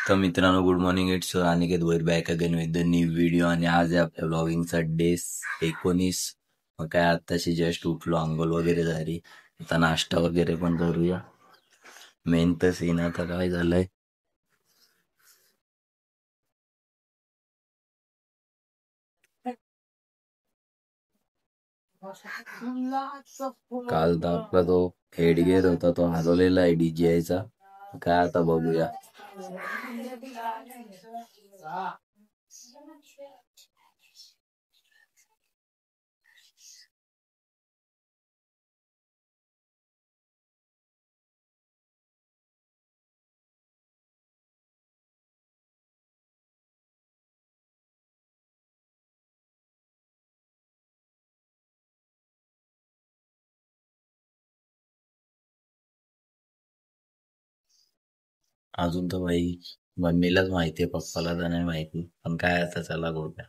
तर मित्रांनो, good morning. It's Aniket वर back again with the new video. आणि आज आहे आपल्या ब्लॉगिंगचा डे 19. मग काय आत्ताशी जस्ट उठलो, आंघोळ वगैरे झाली, आता नाश्ता वगैरे पण करूया. मेन तर सीन आता काय झालंय, काल तर आपला तो हेडगिअर होता तो हरवलेला आहे DJI चा. काय आता बघूया. अजून तर भाई मम्मीलाच माहिती आहे, पप्पाला तर नाही माहिती. पण काय आता चला बघूया.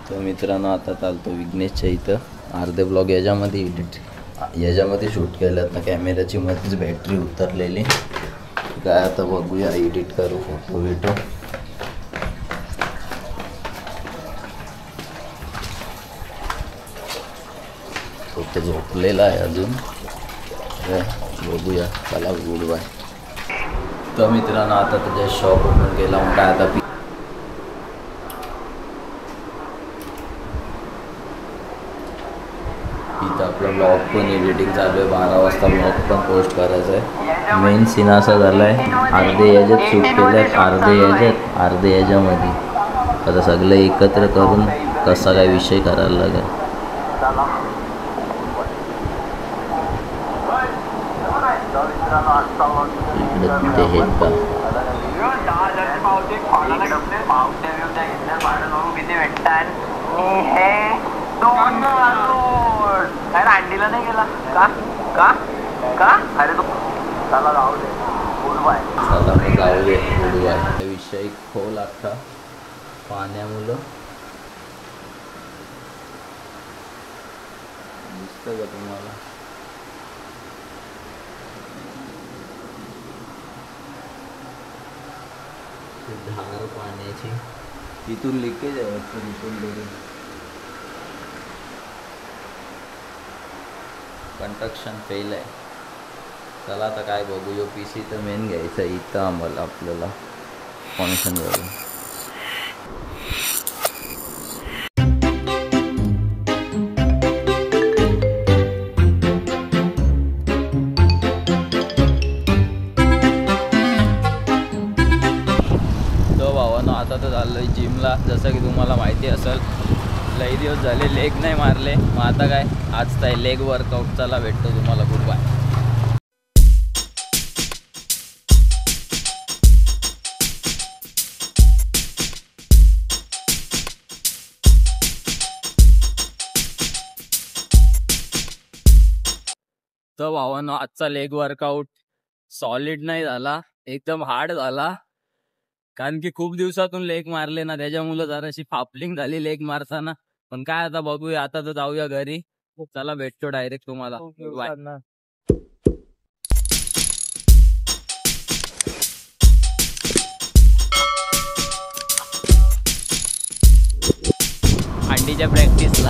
तर मित्रांनो, आता चालतो विघ्नेशच्या इथं. अर्धे ब्लॉग याच्यामध्ये शूट केल्यात ना, कॅमेऱ्याची मध्येच बॅटरी उतरलेली. काय आता बघूया, एडिट करू फोटो बिटो. फोटो झोपलेला आहे अजून. बघूया, चला गुड बाय. तर मित्रांनो, आता त्याच्या शॉप ओपन केला. मग काय आता इथं आपला ब्लॉग पण एडिटिंग चालू आहे. 12 वाजता ब्लॉग पण पोस्ट करायचा आहे. मेन सीन असा झाला आहे, अर्धे याच्यात शूट केलं आहे, अर्धे याच्यामध्ये. आता सगळं एकत्र करून कसा काय विषय करायला लागेल. इकडे ते हे का अंडीला नाही गेला का का का अरे तो चला जाऊ दे गुडबाय. चला मग जाऊ दे गुडबाय. विषय खोल अख्खा पाण्यामुळं. दिसतं का तुम्हाला? धार पाण्याची इथून लिकेज आहे वाटतं, इथून तरी कंस्ट्रक्शन फेल आहे. चला आता काय बघूया. PC तर मेन घ्यायचं इथं आम्हाला, आपल्याला फंक्शन झालं. तो भावानं आता तर चाललोय जिमला. जसं की तुम्हाला माहिती असेल, लई दिवस झाले लेग नाही मारले. मग आता काय, आज तर लेग वर्कआउट. चला भेटतो तुम्हाला, गुड बाय. तर भावानं आजचा लेग वर्कआउट सॉलिड नाही झाला, एकदम हार्ड झाला. कारण की खूप दिवसातून लेग मारले ना, त्याच्यामुळे जराशी फापलिंग झाली लेग मारताना. पण काय आता बघूया. आता तर जाऊया घरी. चला भेटतो डायरेक्ट तुम्हाला, बाय. अंडीच्या प्रॅक्टिसला